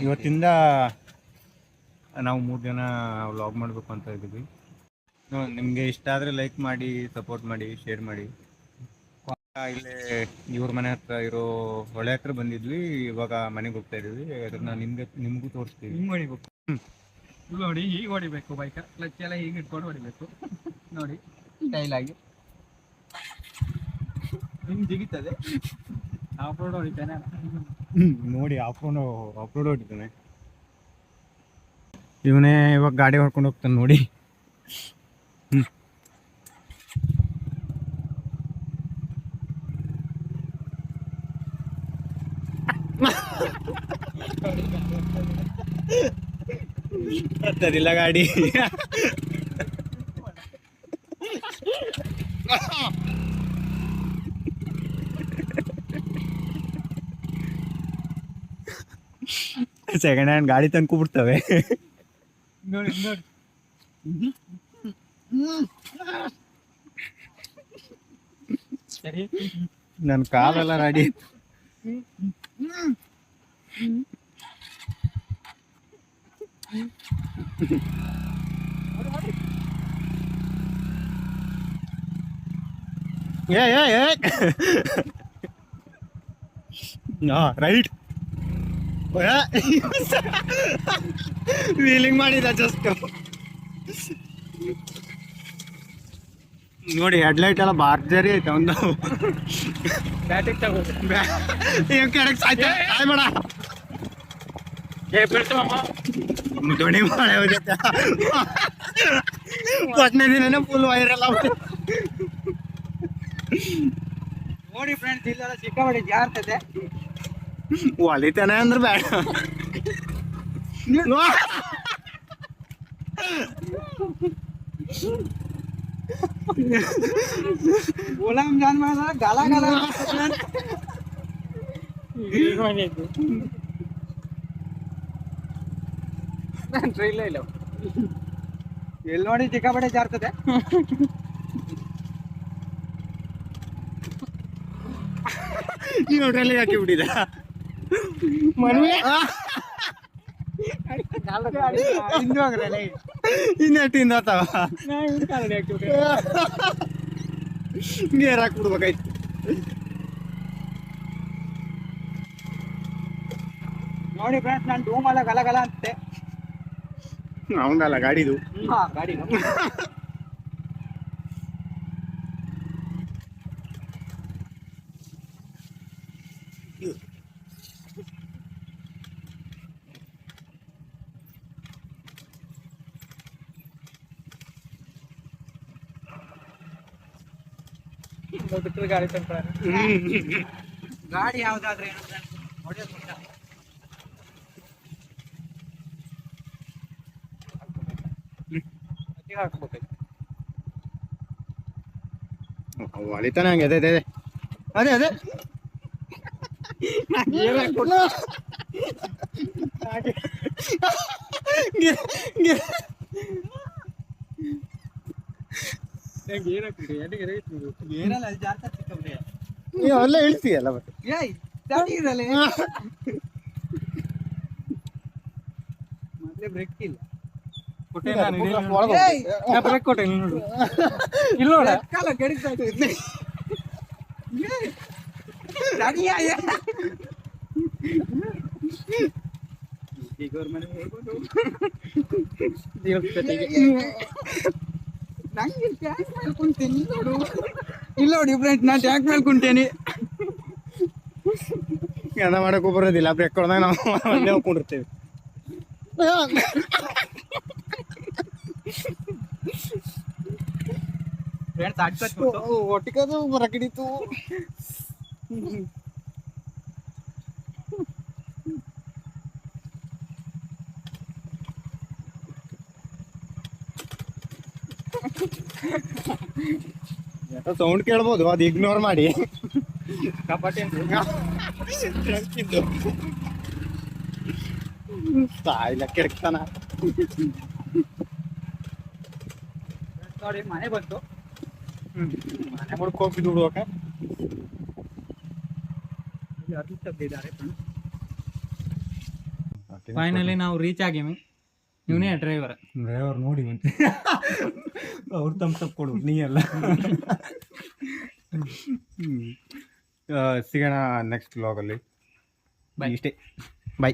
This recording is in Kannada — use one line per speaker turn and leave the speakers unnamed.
ಇವತ್ತಿಂದ ನಾವು 3 ಜನ ವ್ಲಾಗ್ ಮಾಡಬೇಕು ಅಂತ ಇದ್ದೀವಿ. ನಿಮಗೆ ಇಷ್ಟ ಆದರೆ ಲೈಕ್ ಮಾಡಿ, ಸಪೋರ್ಟ್ ಮಾಡಿ, ಶೇರ್ ಮಾಡಿ. ಇಲ್ಲೇ ಇವ್ರ ಮನೆ ಹತ್ರ ಇರೋ ಹೊಳೆ ಹತ್ರ ಬಂದಿದ್ವಿ. ಇವಾಗ ಮನೆಗೆ ಹೋಗ್ತಾ ಇದೀವಿ. ಅದನ್ನ ನಿಮಗೂ ತೋರಿಸ್ತೀವಿ.
ಹಿಂಗೆ ಹೊಡಿಬೇಕು ನೋಡಿ, ಹೀಗೆ ಹೊಡಿಬೇಕು. ಬೈಕ ಕ್ಲಚ್ ಎಲ್ಲ ಹೀಗೆ ಇಟ್ಕೊಂಡು ಹೊಡಿಬೇಕು ನೋಡಿ, ಸ್ಟೈಲ್ ಆಗಿ ಹಿಂಗೆ ಜಿಗಿತದೆ. ಆಫ್ ರೋಡ್ ಹೊಡಿತಾನೆ
ನೋಡಿ, ಆಫ್ ರೋಡ್ ಹೊಡಿತಾನೆ ಇವನೇ. ಇವಾಗ ಗಾಡಿ ಹೊಡ್ಕೊಂಡು ಹೋಗ್ತಾನೆ ನೋಡಿ. ಬರ್ತದಿಲ್ಲ ಗಾಡಿ. ಸೆಕೆಂಡ್ ಹ್ಯಾಂಡ್ ಗಾಡಿ ತಂದ್ಕೊಬಿಡ್ತವೆ
ನೋಡಿ ನೋಡಿ. ಸರಿ,
ನನ್ನ ಕಾಲೆಲ್ಲ ರೆಡಿ. ರೈಟ್ ವೀಲಿಂಗ್ ಮಾಡಿದ ಜಸ್ಟ್ ನೋಡಿ. ಹೆಡ್ಲೈಟ್ ಎಲ್ಲ ಬಾರ್ಜರಿ ಐತೆ ಒಂದು. ಕೆಳಗೆ ಸಾಯ್ಬೇಡ, ದೊಣಿ ಮಳೆ ಹೋಗುತ್ತೆ. ಫಸ್ಟ್ನೇ ದಿನನೇ ಫುಲ್ ವೈರಲ್ ಆಗುತ್ತೆ
ನೋಡಿ ಫ್ರೆಂಡ್ಸ್, ಇಲ್ಲೆಲ್ಲ ಸಿಕ್ಕಾಪಟ್ಟೆ ಜಾರ್ತದೆ.
ಹೊಲಿತಾನೆ ಅಂದ್ರೆ ಬೇಡ.
ಗುಲಾಮ್ ಜಾನ್ ಮಾಡಿದ್ರೆ ಗಲ ಗಲ ಇಲ್ಲ ಇಲ್ಲ. ಎಲ್ಲಿ ನೋಡಿ ಸಿಕ್ಕಾಪಟ್ಟೆ ಜಾರ್ತದೆ.
ನೋಡ್ರಲ್ಲಿ ಹಾಕಿ ಬಿಟ್ಟಿದ ಮನೆ. ಇನ್ನೆಟ್ಟಿಂದ ಗೇರ್ ಹಾಕ್ಬಿಡ್ಬೇಕಾಯ್ತು.
ನೋಡಿ ಫ್ರೆಂಡ್ಸ್, ನಾನು ಡೂಮ್ ಅಲ್ಲ ಗಲ ಗಲ ಅಂತೆ.
ಅವಂಗಲ್ಲ ಗಾಡಿದು.
ಗಾಡಿ ಬಿಟ್ಟರೆ ಗಾಡಿ ತಂದ್ಕೊಳ್ಳ. ಗಾಡಿ ಯಾವ್ದಾದ್ರೆ ಏನು ಹೊಡೆಯೋದು ಹಾಕ್ಬೇಕು.
ಹೊಲಿತಾನೆ ಹಂಗೆ. ಅದೇ ಅದೇ ಅದೇ ಅದೇ ಅಲ್ಲ ಇಳಿಸ್ತೀಯಲ್ಲ ಮತ್ತೆ.
ಮೊದಲೇ ಬ್ರೇಕ್ ಇಲ್ಲ.
ಬ್ರೇಕ್ ಕೊಟ್ಟೆ ನೋಡು.
ಇಲ್ಲ ನೋಡ ಕಾಲ ಗಡಿತಾ ನಂಗೆ ಟ್ಯಾಂಕ್ ಮೇಲೆ ಕುಂತೀನಿ ನೋಡು. ಇಲ್ಲ ನೋಡಿ ಫ್ರೆಂಡ್ಸ್, ನಾನು ಟ್ಯಾಂಕ್ ಮೇಲೆ ಕುಂತೇನೆ.
ಎಲ್ಲ ಮಾಡಕ್ಕೂ ಬರೋದಿಲ್ಲ. ಬ್ರೇಕ್ ಕೊಡ್ದಾಗ ನಾವು ಅಲ್ಲೇ ಹೋಗ್ಕೊಂಡಿರ್ತೇವೆ.
ಒಟ್ಟಿಗದು ಹೊರಗಿಡಿತು.
ಸೌಂಡ್ ಕೇಳ್ಬೋದು, ಅದು ಇಗ್ನೋರ್ ಮಾಡಿ.
ಕಪಾಟಿ
ಸಾಯಿಲ್ಲ ಕೆಡ್ತಾನ
ನೋಡಿ. ಮನೆ ಬಂತು,
ಮನೆ ಮುಡ್ಕ ಹೋಗಿ ದುಡುವಾಗ
ಇದ್ದಾರೆ. ಫೈನಲಿ ನಾವು ರೀಚ್ ಆಗಿವಿ. ಇವನೇ ಡ್ರೈವರ್.
ಡ್ರೈವರ್ ನೋಡಿ ಮತ್ತೆ ಅವ್ರು ತಮ್ಮ ಕೊಡು ನೀ ಅಲ್ಲ. ಸಿಗೋಣ ನೆಕ್ಸ್ಟ್ ವ್ಲಾಗಲ್ಲಿ.
Bye.
ಇಷ್ಟೇ, ಬಾಯ್.